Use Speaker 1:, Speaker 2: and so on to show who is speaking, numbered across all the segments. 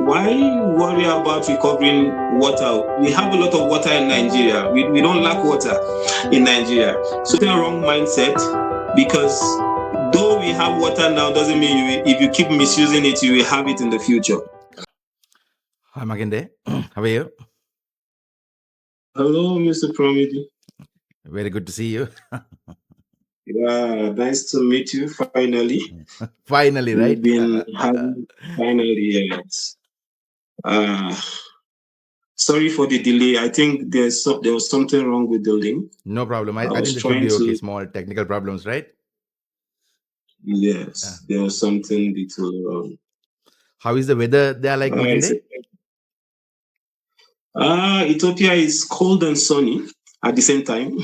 Speaker 1: why worry about recovering water? We have a lot of water in Nigeria. We don't lack water in Nigeria. So it's a wrong mindset, because though we have water now doesn't mean if you keep misusing it, you will have it in the future.
Speaker 2: Hi, Makinde. How are you?
Speaker 1: Hello, Mr. Promidi.
Speaker 2: Very good to see you.
Speaker 1: Yeah, nice to meet you finally.
Speaker 2: Finally, right?
Speaker 1: We've been having finally, yes. Sorry for the delay. I think there was something wrong with the link.
Speaker 2: No problem. I
Speaker 1: was
Speaker 2: think that should
Speaker 1: trying
Speaker 2: be okay.
Speaker 1: to.
Speaker 2: Small technical problems, right?
Speaker 1: Yes, there was something little wrong.
Speaker 2: How is the weather there like, Makinde?
Speaker 1: Ethiopia is cold and sunny at the same time.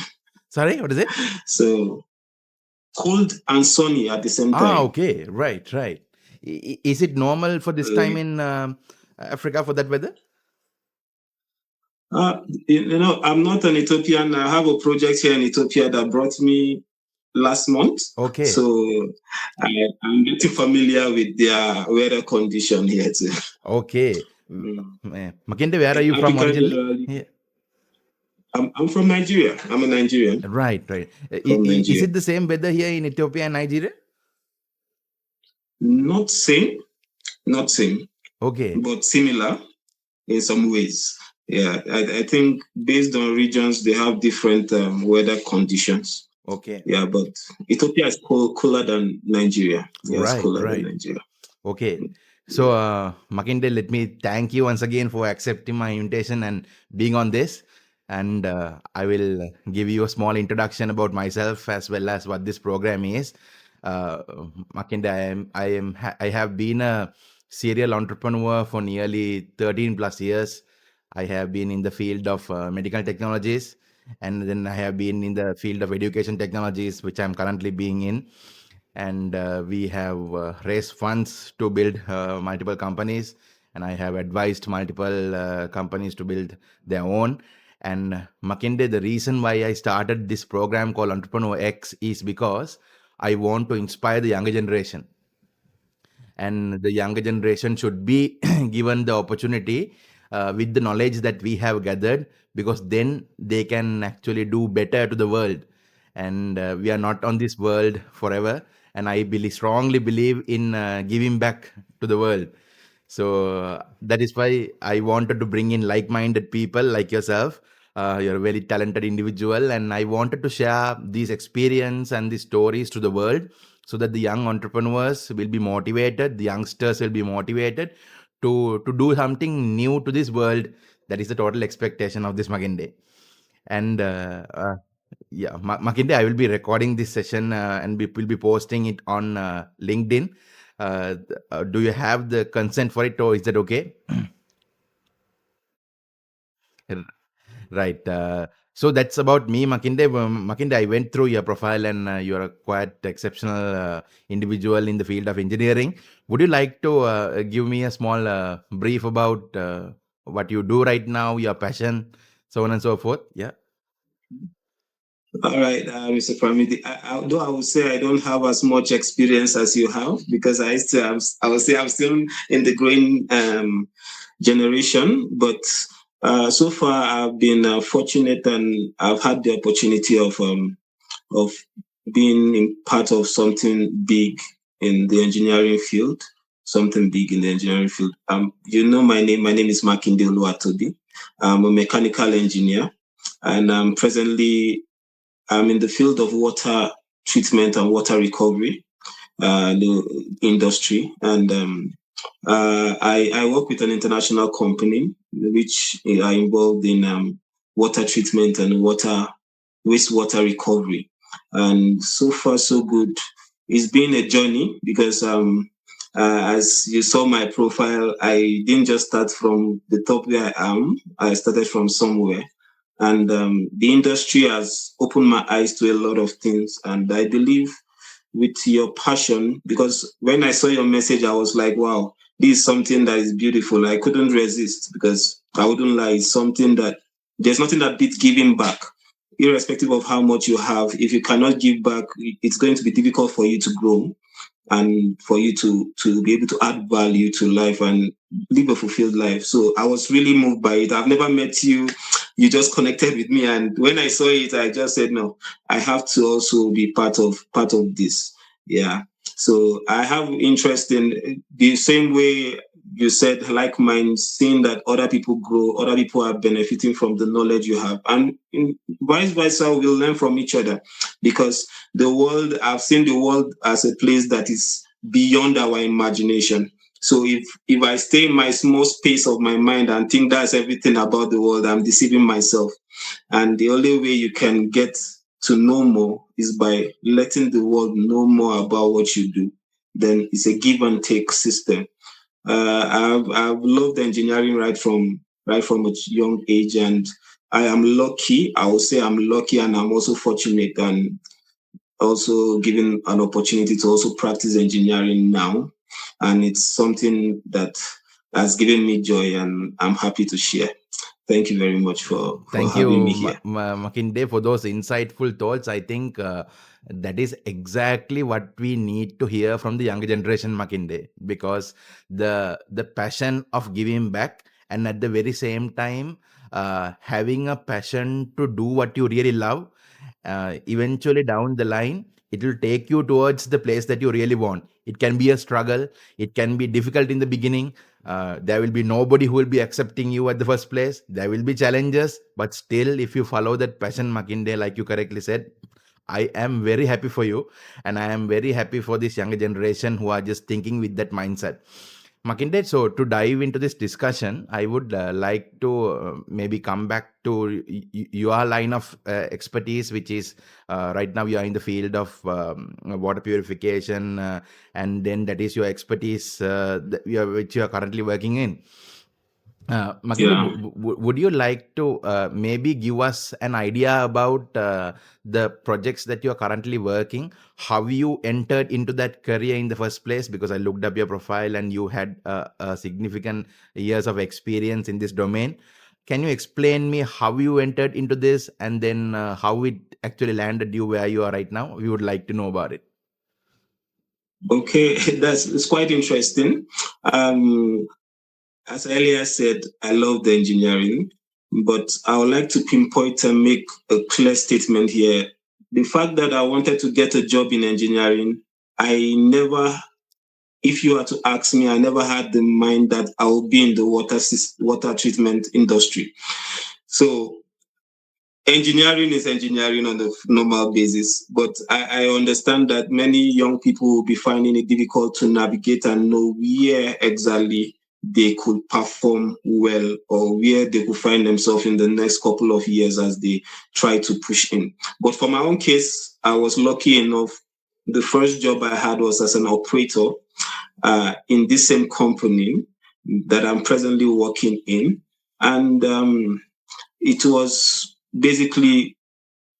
Speaker 2: Sorry, what is it?
Speaker 1: So cold and sunny at the same time.
Speaker 2: Okay. Right. Is it normal for this time in Africa for that weather?
Speaker 1: I'm not an Ethiopian. I have a project here in Ethiopia that brought me last month.
Speaker 2: Okay.
Speaker 1: So I'm getting familiar with their weather condition here too.
Speaker 2: Okay. Makinde, where are you from originally? Yeah.
Speaker 1: I'm from Nigeria. I'm a Nigerian.
Speaker 2: Right. Is it the same weather here in Ethiopia and Nigeria?
Speaker 1: Not same.
Speaker 2: Okay.
Speaker 1: But similar in some ways. Yeah, I think based on regions, they have different weather conditions.
Speaker 2: Okay.
Speaker 1: Yeah, but Ethiopia is cooler than Nigeria. Yeah, it's cooler than Nigeria.
Speaker 2: Okay. So, Makinde, let me thank you once again for accepting my invitation and being on this. And I will give you a small introduction about myself as well as what this program is. Makinde, I have been a serial entrepreneur for nearly 13 plus years. I have been in the field of medical technologies, and then I have been in the field of education technologies, which I'm currently being in. And we have raised funds to build multiple companies, and I have advised multiple companies to build their own. And Makinde, the reason why I started this program called EntrepreneurX is because I want to inspire the younger generation. And the younger generation should be given the opportunity with the knowledge that we have gathered, because then they can actually do better to the world. And we are not on this world forever, and I strongly believe in giving back to the world. So that is why I wanted to bring in like-minded people like yourself. You're a very talented individual, and I wanted to share these experience and these stories to the world, so that the young entrepreneurs will be motivated, the youngsters will be motivated to do something new to this world. That is the total expectation of this Makinde. And yeah, Makinde, I will be recording this session and we will be posting it on LinkedIn. Do you have the consent for it, or is that okay? Right. So that's about me, Makinde. Makinde, I went through your profile, and you're a quite exceptional individual in the field of engineering. Would you like to give me a small brief about what you do right now, your passion, so on and so forth? Yeah.
Speaker 1: All right, Mr. Pramidi. Although I would say I don't have as much experience as you have, because I would say I'm still in the growing generation. But so far, I've been fortunate, and I've had the opportunity of being in part of something big in the engineering field. Something big in the engineering field. You know my name. My name is Makinde Oluwatobi. I'm a mechanical engineer, and presently I'm in the field of water treatment and water recovery, the industry. And I work with an international company which are involved in water treatment and wastewater recovery. And so far, so good. It's been a journey, because as you saw my profile, I didn't just start from the top where I am. I started from somewhere. And the industry has opened my eyes to a lot of things. And I believe with your passion, because when I saw your message, I was like, wow, this is something that is beautiful. I couldn't resist, because I wouldn't lie. It's something that there's nothing that beats giving back, irrespective of how much you have. If you cannot give back, it's going to be difficult for you to grow and for you to be able to add value to life. And live a fulfilled life. So I was really moved by it. I've never met you. You just connected with me, and when I saw it, I just said, no, I have to also be part of this. Yeah. So I have interest in the same way you said, like mine, seeing that other people grow, other people are benefiting from the knowledge you have, and vice versa, we'll learn from each other, because I've seen the world as a place that is beyond our imagination. So if I stay in my small space of my mind and think that's everything about the world, I'm deceiving myself. And the only way you can get to know more is by letting the world know more about what you do. Then it's a give and take system. I've loved engineering right from a young age, and I am lucky. I will say I'm lucky, and I'm also fortunate, and also given an opportunity to also practice engineering now. And it's something that has given me joy, and I'm happy to share. Thank you very much for
Speaker 2: Thank
Speaker 1: having me
Speaker 2: you,
Speaker 1: here.
Speaker 2: Makinde, for those insightful thoughts. I think that is exactly what we need to hear from the younger generation, Makinde, because the passion of giving back, and at the very same time, having a passion to do what you really love, eventually down the line, it will take you towards the place that you really want. It can be a struggle, it can be difficult in the beginning. There will be nobody who will be accepting you at the first place. There will be challenges, but still, if you follow that passion, Makinde, like you correctly said, I am very happy for you, and I am very happy for this younger generation who are just thinking with that mindset. Makinde, so to dive into this discussion, I would like to maybe come back to your line of expertise, which is right now you are in the field of water purification, and then that is your expertise which you are currently working in. Makinde,
Speaker 1: Yeah.
Speaker 2: would you like to maybe give us an idea about the projects that you are currently working? How you entered into that career in the first place? Because I looked up your profile and you had a significant years of experience in this domain. Can you explain me how you entered into this, and then how it actually landed you where you are right now? We would like to know about it.
Speaker 1: Okay, that's it's quite interesting. Um, as I earlier said, I love the engineering, but I would like to pinpoint and make a clear statement here. The fact that I wanted to get a job in engineering, I never, if you were to ask me, I never had the mind that I will be in the water treatment industry. So engineering is engineering on a normal basis, but I understand that many young people will be finding it difficult to navigate and know where exactly they could perform well, or where they could find themselves in the next couple of years as they try to push in. But for my own case, I was lucky enough. The first job I had was as an operator in this same company that I'm presently working in. And it was basically,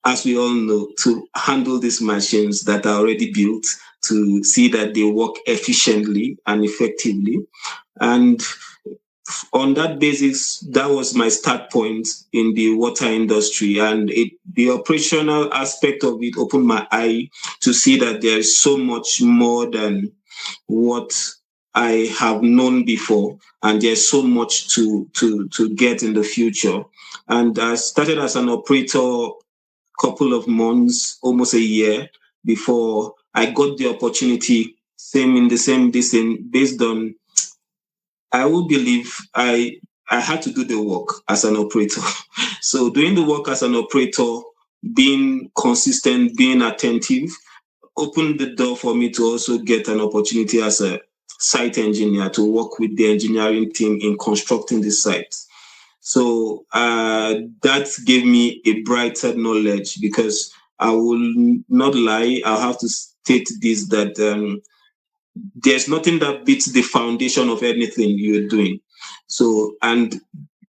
Speaker 1: as we all know, to handle these machines that are already built, to see that they work efficiently and effectively. And on that basis, that was my start point in the water industry. And the operational aspect of it opened my eye to see that there is so much more than what I have known before, and there's so much to get in the future. And I started as an operator couple of months, almost a year before I got the opportunity, same in the same distance, based on I would believe I had to do the work as an operator. So doing the work as an operator, being consistent, being attentive, opened the door for me to also get an opportunity as a site engineer to work with the engineering team in constructing the site. So that gave me a brighter knowledge, because I will not lie, I'll have to state this, that there's nothing that beats the foundation of anything you're doing. So, and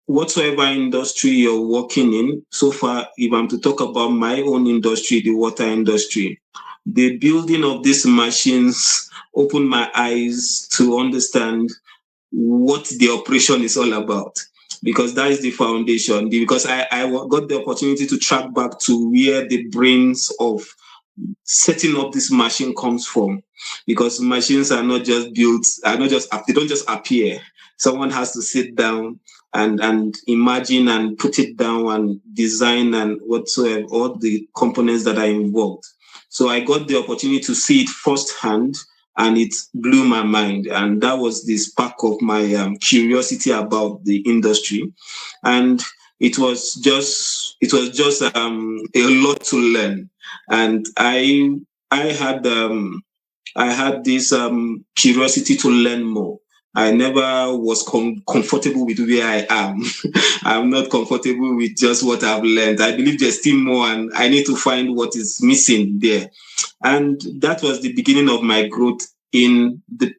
Speaker 1: whatsoever industry you're working in, so far, if I'm to talk about my own industry, the water industry, the building of these machines opened my eyes to understand what the operation is all about, because that is the foundation. Because I got the opportunity to track back to where the brains of setting up this machine comes from, because machines are not just built, are not just they don't just appear. Someone has to sit down and imagine and put it down and design and whatsoever, all the components that are involved. So I got the opportunity to see it firsthand, and it blew my mind. And that was the spark of my curiosity about the industry. And it was just a lot to learn. And I had I had this curiosity to learn more. I never was comfortable with where I am. I'm not comfortable with just what I've learned. I believe there's still more, and I need to find what is missing there. And that was the beginning of my growth in the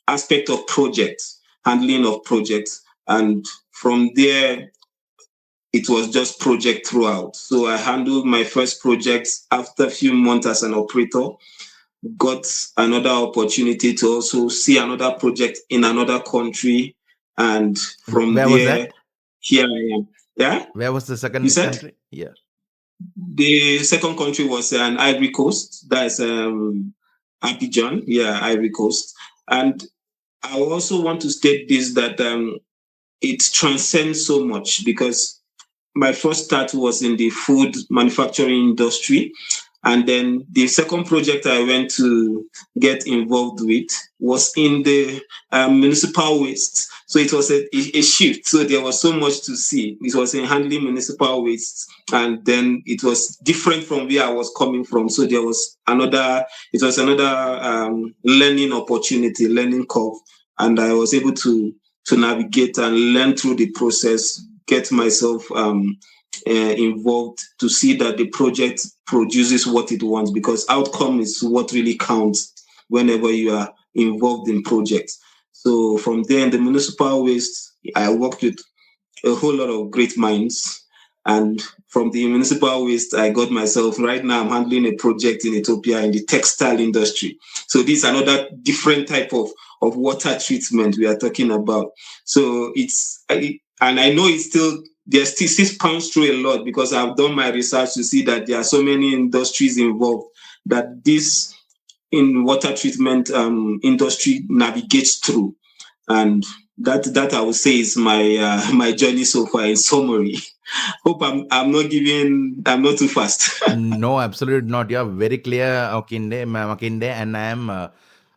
Speaker 1: aspect of projects, handling of projects. And from there, it was just project throughout. So I handled my first project after a few months as an operator, got another opportunity to also see another project in another country. And from
Speaker 2: Where was
Speaker 1: there,
Speaker 2: that?
Speaker 1: here I am. Yeah,
Speaker 2: Where was the
Speaker 1: you
Speaker 2: second
Speaker 1: said?
Speaker 2: country? Yeah.
Speaker 1: The second country was an Ivory Coast. That's Abidjan. Yeah, Ivory Coast. And I also want to state this, that it transcends so much, because my first start was in the food manufacturing industry. And then the second project I went to get involved with was in the municipal waste. So it was a shift. So there was so much to see. It was in handling municipal waste. And then it was different from where I was coming from. So it was another learning opportunity, learning curve. And I was able to navigate and learn through the process, get myself involved to see that the project produces what it wants, because outcome is what really counts whenever you are involved in projects. So from there in the municipal waste, I worked with a whole lot of great minds. And from the municipal waste, I got myself, right now I'm handling a project in Ethiopia in the textile industry. So this is another different type of water treatment we are talking about. So and I know it's still, there's still pounds through a lot, because I've done my research to see that there are so many industries involved that this in water treatment industry navigates through. And that I would say is my my journey so far in summary. Hope I'm not too fast.
Speaker 2: No, absolutely not. You're very clear, Makinde, and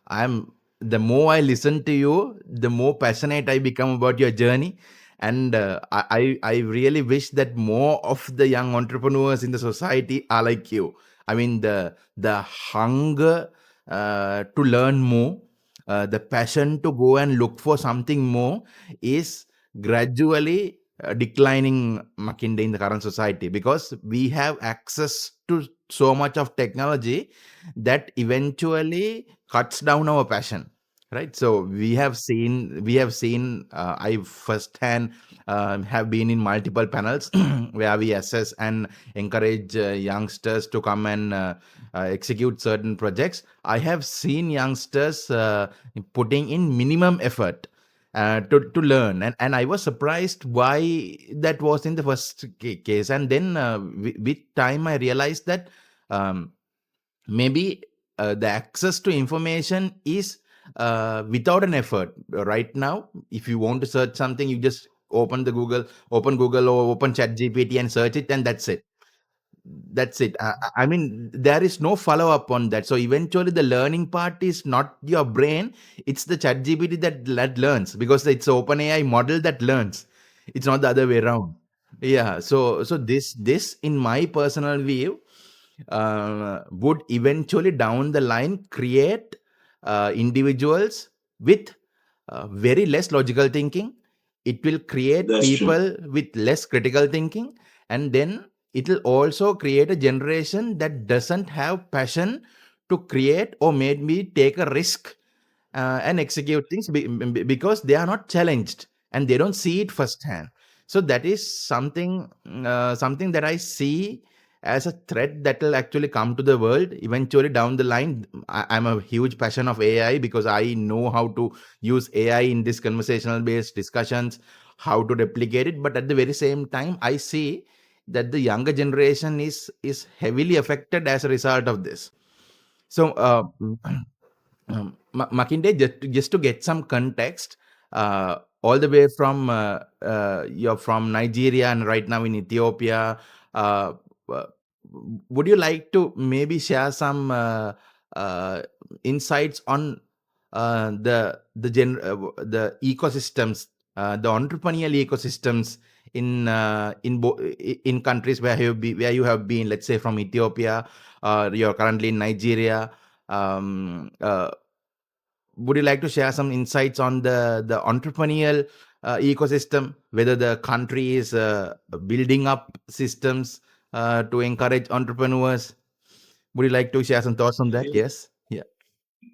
Speaker 2: I'm. The more I listen to you, the more passionate I become about your journey, and I really wish that more of the young entrepreneurs in the society are like you. I mean, the hunger to learn more, the passion to go and look for something more is gradually declining, Makinde, in the current society, because we have access to so much of technology that eventually cuts down our passion, right? So we have seen I firsthand have been in multiple panels where we assess and encourage youngsters to come and execute certain projects. I have seen youngsters putting in minimum effort to learn, and I was surprised why that was in the first case. And then with time I realized that um, maybe the access to information is without an effort. Right now, if you want to search something, you just open Google or open Chat GPT and search it, and that's it. I mean, there is no follow up on that. So eventually, the learning part is not your brain; it's the Chat GPT that learns, because it's open AI model that learns. It's not the other way around. Yeah. So this in my personal view would eventually down the line create individuals with very less logical thinking. It will create
Speaker 1: That's true.
Speaker 2: people with less critical thinking, and then it will also create a generation that doesn't have passion to create or maybe take a risk and execute things because they are not challenged and they don't see it firsthand. So that is something that I see as a threat that will actually come to the world eventually down the line. I'm a huge passion of AI because I know how to use AI in this conversational based discussions, how to replicate it. But at the very same time, I see that the younger generation is heavily affected as a result of this. So Makinde, just to get some context, all the way from you're from Nigeria and right now in Ethiopia. Uh, uh, would you like to maybe share some uh, insights on the ecosystems, the entrepreneurial ecosystems in countries where you have been, let's say from Ethiopia, you're currently in Nigeria. Um, uh, would you like to share some insights on the entrepreneurial ecosystem, whether the country is building up systems to encourage entrepreneurs? Would you like to share some thoughts on that? Yes. Yeah.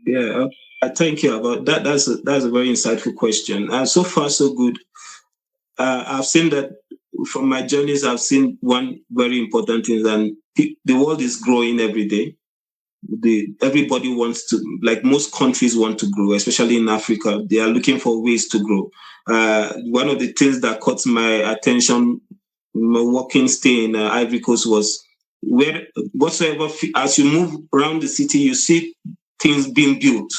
Speaker 1: Yeah, thank you about that. That's a very insightful question. So far, so good. I've seen that from my journeys. I've seen one very important thing, and the world is growing every day. Everybody wants to, like most countries want to grow, especially in Africa. They are looking for ways to grow. One of the things that caught my attention, my working stay in Ivory Coast, was where whatsoever as you move around the city, you see things being built.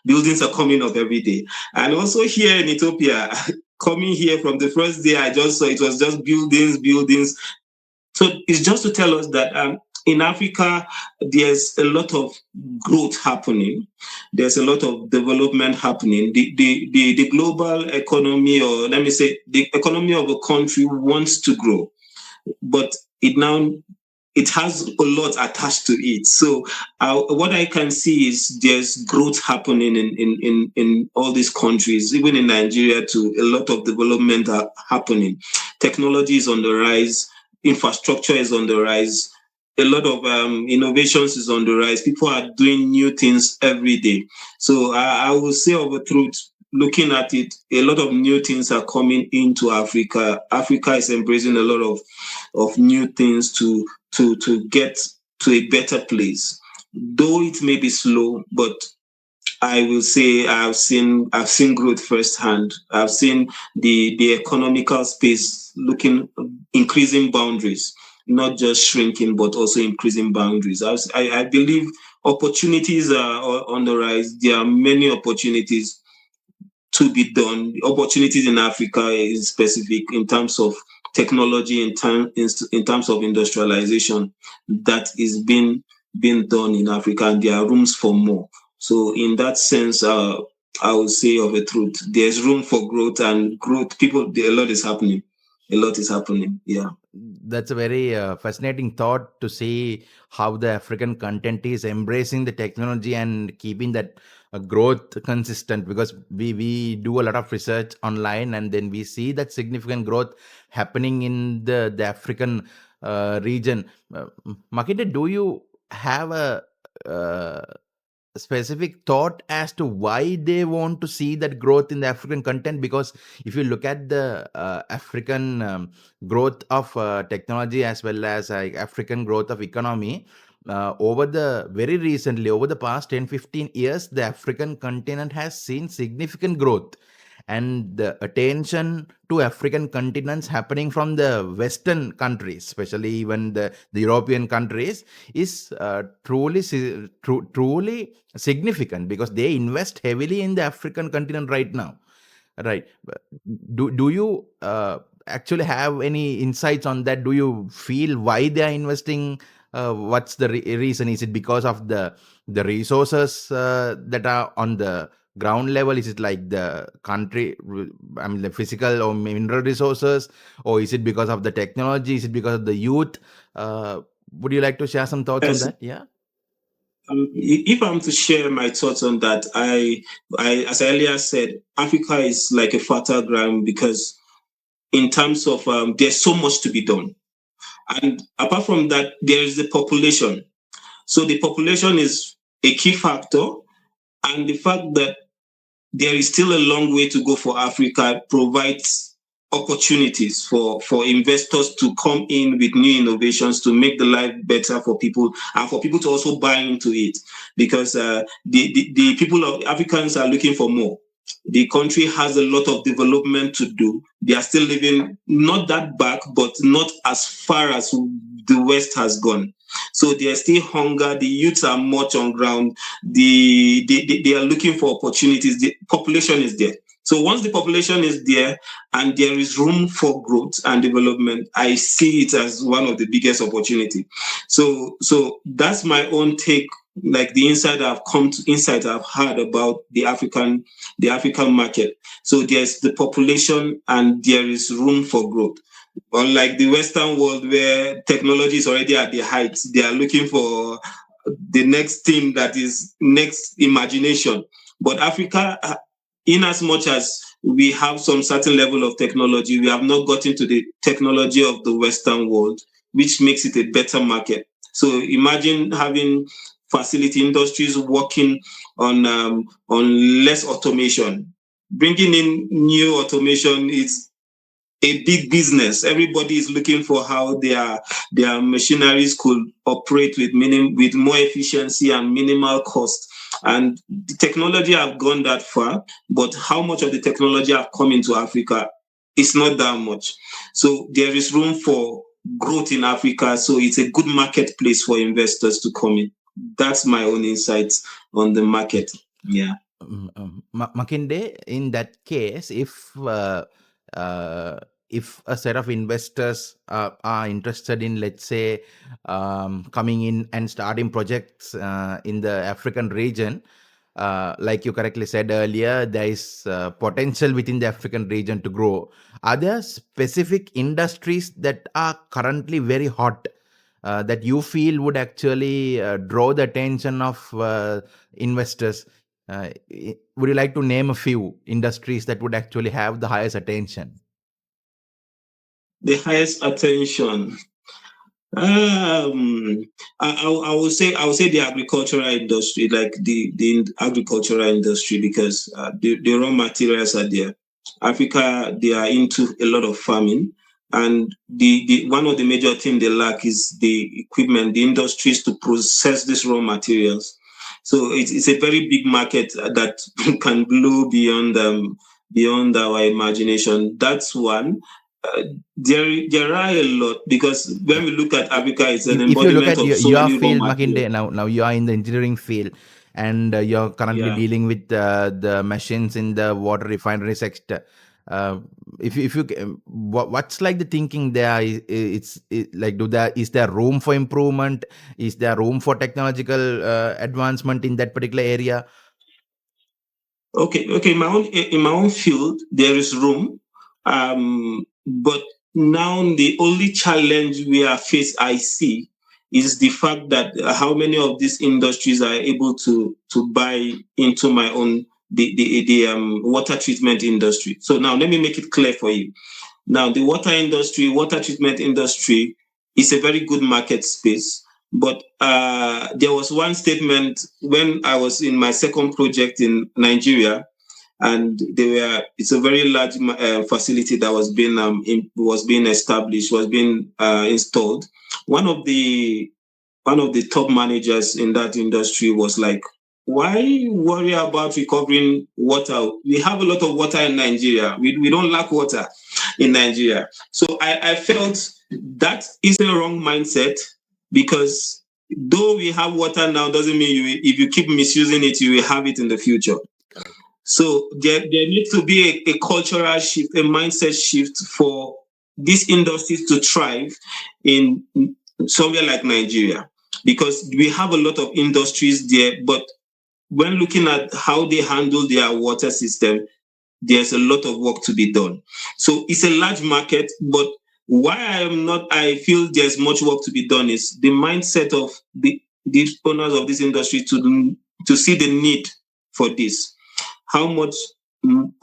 Speaker 1: Buildings are coming up every day, and also here in Ethiopia. Coming here from the first day, I just saw it was just buildings, buildings. So it's just to tell us that in Africa, there's a lot of growth happening. There's a lot of development happening. The global economy, or let me say, the economy of a country wants to grow, but it has a lot attached to it. So what I can see is there's growth happening in all these countries, even in Nigeria too. A lot of development are happening. Technology is on the rise. Infrastructure is on the rise. A lot of innovations is on the rise. People are doing new things every day. So I will say of a truth, looking at it, a lot of new things are coming into Africa. Africa is embracing a lot of new things to get to a better place. Though it may be slow, but I will say I've seen growth firsthand. I've seen the economical space looking increasing boundaries, not just shrinking, but also increasing boundaries. I believe opportunities are on the rise. There are many opportunities to be done. Opportunities in Africa is specific in terms of technology, in terms of industrialization that is being done in Africa, and there are rooms for more. So in that sense, I would say of a truth, there's room for growth and growth. A lot is happening. A lot is happening. Yeah.
Speaker 2: That's a very fascinating thought to see how the African content is embracing the technology and keeping that growth consistent, because we do a lot of research online and then we see that significant growth happening in the African region. Makinde, do you have uh, specific thought as to why they want to see that growth in the African content? Because if you look at the African growth of technology as well as African growth of economy, over the very recently, over the past 10-15 years, the African continent has seen significant growth, and the attention to African continents happening from the Western countries, especially even the European countries, is truly significant because they invest heavily in the African continent right now. Right. Do you actually have any insights on that? Do you feel why they are investing? What's the reason? Is it because of the resources that are on the ground level? Is it like the country, I mean, the physical or mineral resources, or is it because of the technology? Is it because of the youth? Would you like to share some thoughts on
Speaker 1: Yes.
Speaker 2: that? Yeah.
Speaker 1: If I'm to share my thoughts on that, as I earlier said, Africa is like a fertile ground because in terms of there's so much to be done. And apart from that, there is the population. So the population is a key factor, and the fact that there is still a long way to go for Africa provides opportunities for investors to come in with new innovations to make the life better for people and for people to also buy into it because the people of Africans are looking for more. The country has a lot of development to do. They are still living not that back, but not as far as the West has gone. So there's still hunger. The youths are much on ground. They are looking for opportunities. The population is there. So once the population is there and there is room for growth and development, I see it as one of the biggest opportunity. So that's my own take, like the insight I've had about the African market. So there's the population and there is room for growth. Unlike the Western world where technology is already at the height, they are looking for the next thing that is next imagination. But Africa, in as much as we have some certain level of technology, we have not gotten to the technology of the Western world, which makes it a better market. So imagine having facility industries working on less automation. Bringing in new automation is a big business. Everybody is looking for how their machineries could operate with more efficiency and minimal cost. And the technology have gone that far, but how much of the technology have come into Africa? It's not that much. So there is room for growth in Africa. So it's a good marketplace for investors to come in. That's my own insights on the market. Yeah.
Speaker 2: Makinde, in that case, uh, if a set of investors are interested in, let's say, coming in and starting projects in the African region, like you correctly said earlier, there is potential within the African region to grow. Are there specific industries that are currently very hot that you feel would actually draw the attention of investors? Would you like to name a few industries that would actually have the highest attention?
Speaker 1: The highest attention. I would say the agricultural industry, like the agricultural industry, because the raw materials are there. Africa, they are into a lot of farming, and the one of the major things they lack is the equipment, the industries to process these raw materials. So it's a very big market that can blow beyond our imagination. That's one. Uh, there are a lot, because when we look at Africa, it's an
Speaker 2: If you look
Speaker 1: embodiment
Speaker 2: at
Speaker 1: of so
Speaker 2: your
Speaker 1: many raw
Speaker 2: field,
Speaker 1: materials.
Speaker 2: Makinde, now you are in the engineering field, and you're currently
Speaker 1: Yeah.
Speaker 2: dealing with the machines in the water refinery sector. Uh, if you what's like the thinking there? Like, is there room for improvement? Is there room for technological advancement in that particular area?
Speaker 1: Okay. In my own field, there is room, but now the only challenge we are faced, I see, is the fact that how many of these industries are able to buy into my own the water treatment industry. So now let me make it clear for you. Now, the water treatment industry is a very good market space. But there was one statement when I was in my second project in Nigeria, and it's a very large facility that was being established, was being installed. One of the one of the top managers in that industry was like, why worry about recovering water? We have a lot of water in Nigeria. We don't lack water in Nigeria. So I felt that is a wrong mindset, because though we have water now doesn't mean if you keep misusing it, you will have it in the future.
Speaker 2: Correct.
Speaker 1: So there needs to be a cultural shift, a mindset shift for these industries to thrive in somewhere like Nigeria, because we have a lot of industries there, but when looking at how they handle their water system, there's a lot of work to be done. So it's a large market, but why I feel there's much work to be done is the mindset of the owners of this industry to see the need for this. How much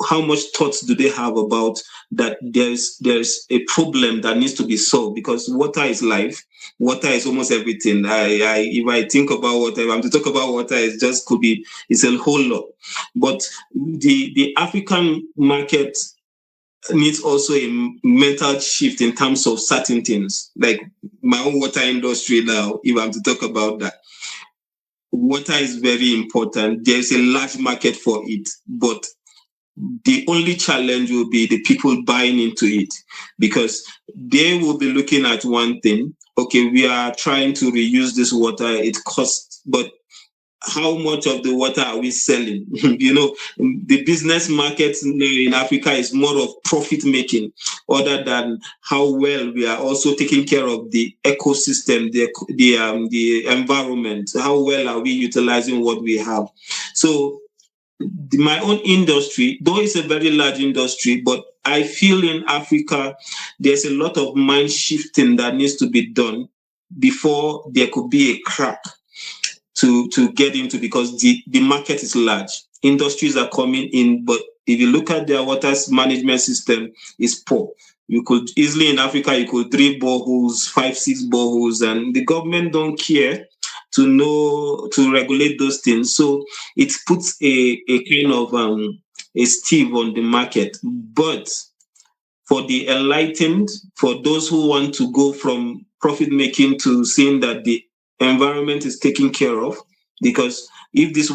Speaker 1: how much thoughts do they have about that there's a problem that needs to be solved, because water is life. Water is almost everything. If I think about water, if I'm to talk about water, it's a whole lot. But the African market needs also a mental shift in terms of certain things, like my own water industry now. If I'm to talk about that, water is very important. There's a large market for it, but the only challenge will be the people buying into it, because they will be looking at one thing. Okay, we are trying to reuse this water. It costs, but how much of the water are we selling? The business market in Africa is more of profit making, other than how well we are also taking care of the ecosystem, the environment. How well are we utilizing what we have? So my own industry, though it's a very large industry, but I feel in Africa there's a lot of mind shifting that needs to be done before there could be a crack to get into, because the market is large. Industries are coming in, but if you look at their water management system, it's poor. You could easily in Africa, you could drill boreholes, 5, 6 boreholes, and the government don't care to regulate those things. So it puts a kind of a stave on the market. But for the enlightened, for those who want to go from profit making to seeing that the environment is taken care of, because if this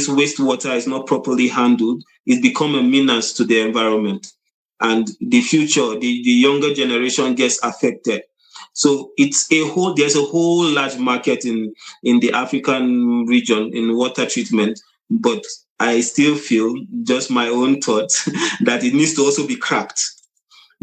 Speaker 1: wastewater is not properly handled, it become a menace to the environment, and the future, the younger generation gets affected. So there's a whole large market in the African region in water treatment, but I still feel, just my own thoughts, that it needs to also be cracked.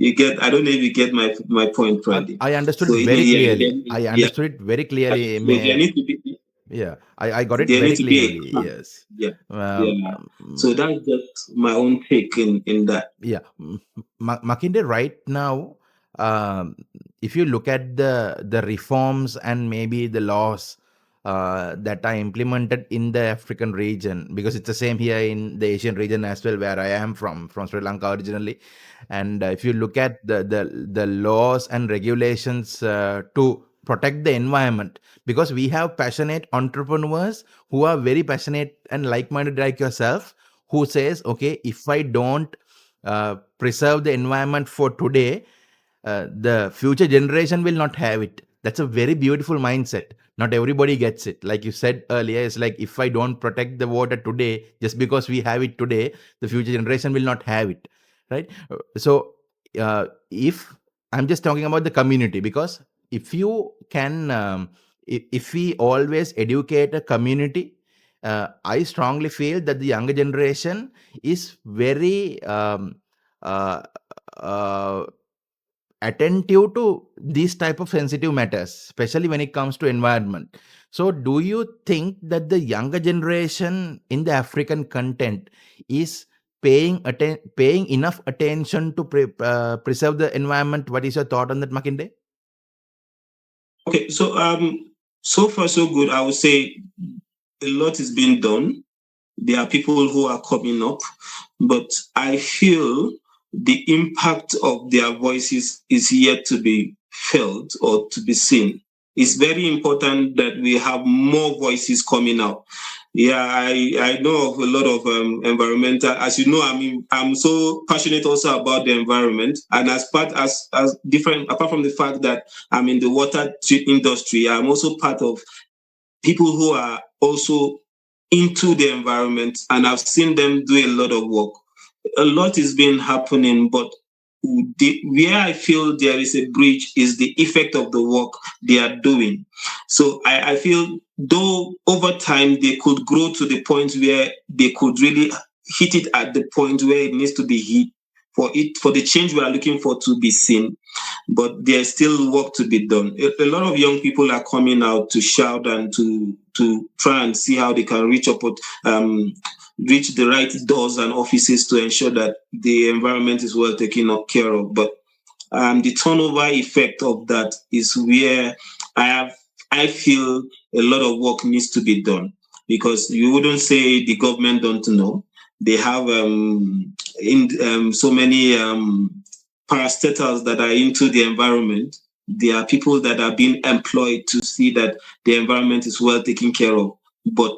Speaker 1: I don't know if you get my point, Randy.
Speaker 2: I understood
Speaker 1: So
Speaker 2: it very clearly. I
Speaker 1: yeah.
Speaker 2: understood it very clearly.
Speaker 1: So there needs to be
Speaker 2: Yeah, I got it
Speaker 1: there
Speaker 2: very
Speaker 1: needs to be a
Speaker 2: clearly.
Speaker 1: crack.
Speaker 2: Yes.
Speaker 1: Yeah.
Speaker 2: Um,
Speaker 1: Yeah.
Speaker 2: mm,
Speaker 1: So that's just my own take in that.
Speaker 2: yeah. Makinde, right now, um, if you look at the reforms and maybe the laws that are implemented in the African region, because it's the same here in the Asian region as well, where I am from Sri Lanka originally. And if you look at the laws and regulations to protect the environment, because we have passionate entrepreneurs who are very passionate and like-minded like yourself, who says, okay, if I don't preserve the environment for today, the future generation will not have it. That's a very beautiful mindset. Not everybody gets it. Like you said earlier, it's like, if I don't protect the water today, just because we have it today, the future generation will not have it, right? So if I'm just talking about the community, because if you can if we always educate a community, I strongly feel that the younger generation is very uh, uh, attentive to these type of sensitive matters, especially when it comes to environment. So do you think that the younger generation in the African content is paying enough attention to preserve the environment? What is your thought on that, Makinde?
Speaker 1: Okay. So far so good. I would say a lot is being done. There are people who are coming up, but I feel the impact of their voices is yet to be felt or to be seen. It's very important that we have more voices coming out. Yeah, I know of a lot of environmental. As you know, I mean, I'm so passionate also about the environment, and as different, apart from the fact that I'm in the water industry, I'm also part of people who are also into the environment, and I've seen them do a lot of work. A lot is been happening, but where I feel there is a bridge is the effect of the work they are doing. So I feel though over time they could grow to the point where they could really hit it at the point where it needs to be hit for the change we are looking for to be seen, but there's still work to be done. A lot of young people are coming out to shout and to try and see how they can reach the right doors and offices to ensure that the environment is well taken care of. But the turnover effect of that is where I have I feel a lot of work needs to be done, because you wouldn't say the government don't know. They have so many parastatals that are into the environment. There are people that are being employed to see that the environment is well taken care of. But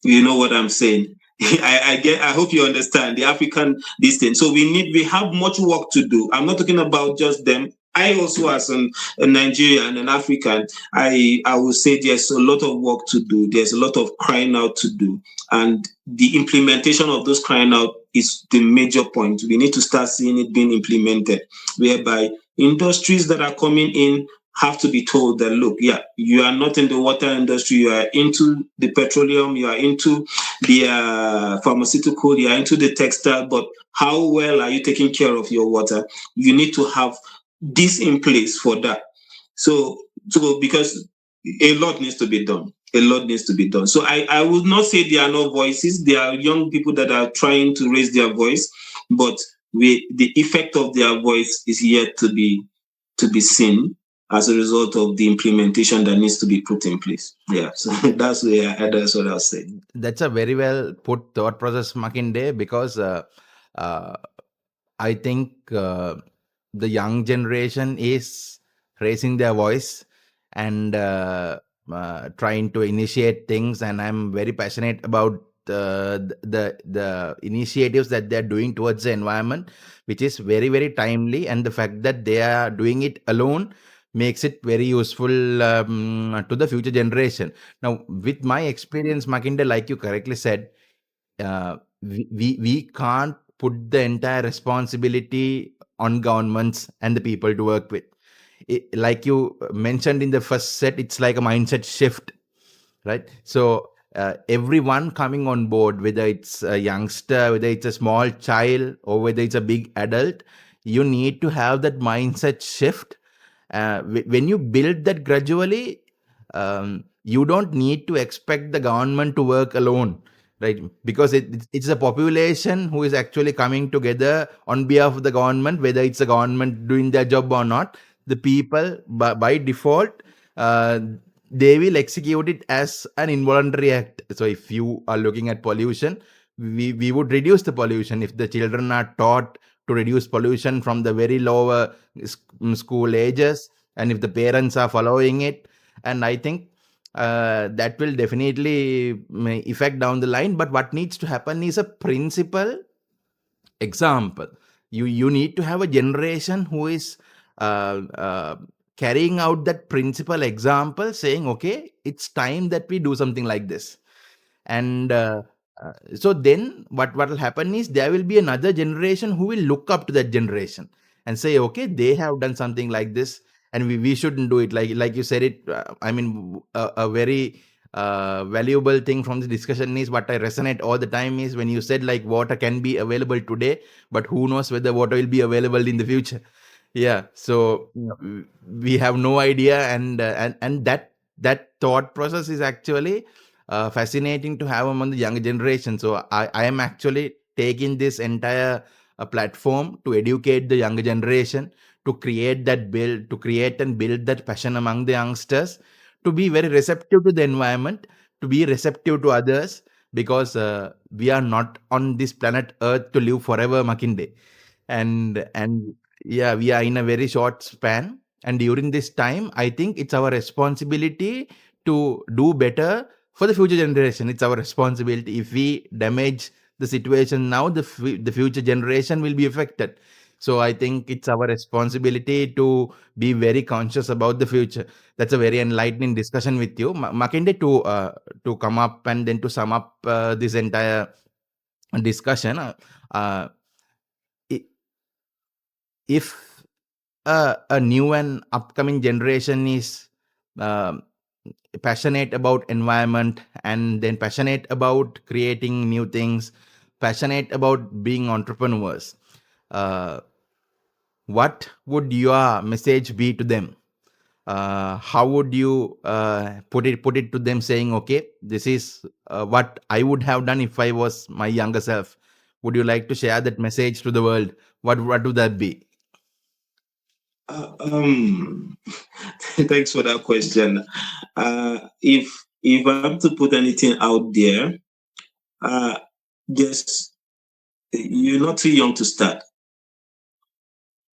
Speaker 1: you know what I'm saying. I hope you understand the African this thing. So we have much work to do. I'm not talking about just them. I also, as a Nigerian and African, I will say there's a lot of work to do. There's a lot of crying out to do, and the implementation of those crying out is the major point. We need to start seeing it being implemented, whereby industries that are coming in have to be told that, look, yeah, you are not in the water industry, you are into the petroleum, you are into the pharmaceutical, you are into the textile, but how well are you taking care of your water? You need to have this in place for that. So because a lot needs to be done. A lot needs to be done. So I would not say there are no voices. There are young people that are trying to raise their voice, but the effect of their voice is yet to be seen as a result of the implementation that needs to be put in place. Yeah, so that's what I'll say.
Speaker 2: That's a very well put thought process, Makinde, because uh, I think the young generation is raising their voice and trying to initiate things, and I'm very passionate about the initiatives that they are doing towards the environment, which is very very timely, and the fact that they are doing it alone makes it very useful to the future generation. Now, with my experience, Makinde, like you correctly said, we can't put the entire responsibility on governments and the people to work with. Like you mentioned in the first set, it's like a mindset shift, right? So everyone coming on board, whether it's a youngster, whether it's a small child, or whether it's a big adult, you need to have that mindset shift. When you build that gradually, you don't need to expect the government to work alone, right? Because it's a population who is actually coming together on behalf of the government, whether it's the government doing their job or not. The people, by default, uh, they will execute it as an involuntary act. So if you are looking at pollution, we would reduce the pollution if the children are taught to reduce pollution from the very lower school ages, and if the parents are following it. And I think that will definitely may affect down the line. But what needs to happen is a principle example. You need to have a generation who is uh, uh, carrying out that principal example, saying, okay, it's time that we do something like this. And so then what will happen is there will be another generation who will look up to that generation and say, okay, they have done something like this, and we shouldn't do it. Like you said it, I mean, a very valuable thing from the discussion is what I resonate all the time is when you said like water can be available today, but who knows whether water will be available in the future. Yeah, so we have no idea, and that thought process is actually fascinating to have among the younger generation. So I am actually taking this entire platform to educate the younger generation, to create and build that passion among the youngsters, to be very receptive to the environment, to be receptive to others, because we are not on this planet Earth to live forever, Makinde. And yeah, we are in a very short span, and during this time I think it's our responsibility to do better for the future generation. It's our responsibility. If we damage the situation now, the future generation will be affected. So I think it's our responsibility to be very conscious about the future. That's a very enlightening discussion with you, Makinde, to come up and then to sum up this entire discussion. Uh, i- if a new and upcoming generation is um, passionate about environment, and then passionate about creating new things, passionate about being entrepreneurs, uh, what would your message be to them? How would you put it to them, saying, okay, this is what I would have done if I was my younger self? Would you like to share that message to the world? What would that be?
Speaker 1: Uh, um, Thanks for that question. If I have to put anything out there, uh, just you're not too young to start.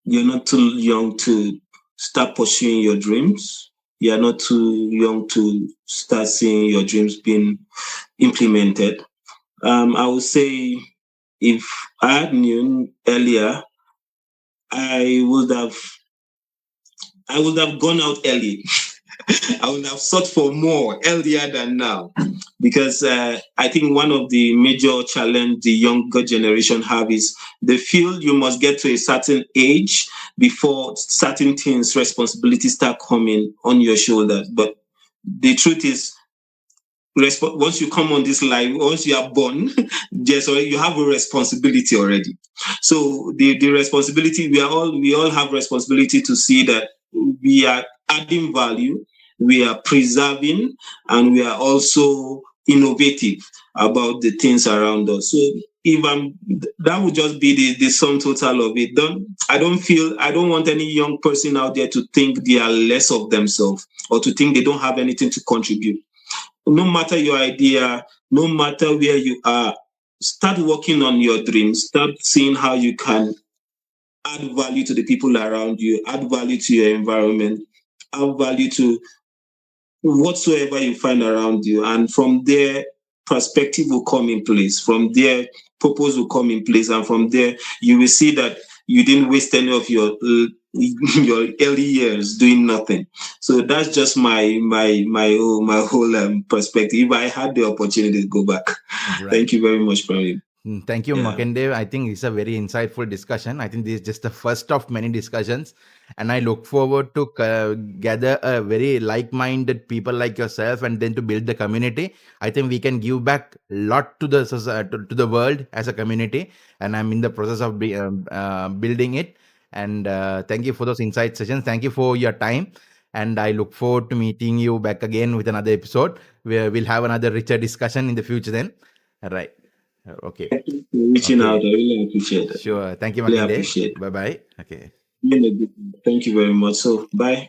Speaker 1: You're not too young to start pursuing your dreams. You're not too young to start seeing your dreams being implemented. I would say if I had known earlier, I would have I would have gone out early. I would have sought for more earlier than now, because I think one of the major challenge the younger generation have is they feel you must get to a certain age before certain things, responsibilities start coming on your shoulders. But the truth is, once you come on this life, once you are born, just you have a responsibility already. So the responsibility, we all have responsibility to see that we are adding value, we are preserving, and we are also innovative about the things around us. So if I'm that would just be the sum total of it. I don't want any young person out there to think they are less of themselves, or to think they don't have anything to contribute. No matter your idea, no matter where you are, start working on your dreams. Start seeing how you can add value to the people around you, add value to your environment, add value to whatsoever you find around you. And from there, perspective will come in place. From there, purpose will come in place. And from there, you will see that you didn't waste any of your your early years doing nothing. So that's just my whole perspective. If I had the opportunity to go back,
Speaker 2: Right.
Speaker 1: thank you very much, Praveen.
Speaker 2: Thank you,
Speaker 1: Yeah.
Speaker 2: Makinde. I think it's a very insightful discussion. I think this is just the first of many discussions, and I look forward to gather a very like-minded people like yourself, and then to build the community. I think we can give back a lot to the society, to the world as a community, and I'm in the process of building it. And thank you for those insight sessions. Thank you for your time, and I look forward to meeting you back again with another episode where we'll have another richer discussion in the future. Then, right? Okay.
Speaker 1: Thank you for reaching out.
Speaker 2: Okay.
Speaker 1: I really appreciate that.
Speaker 2: Sure. Thank you,
Speaker 1: Really
Speaker 2: Makinde.
Speaker 1: appreciate it.
Speaker 2: Bye bye. Okay.
Speaker 1: Really good. Thank you very much. So, bye.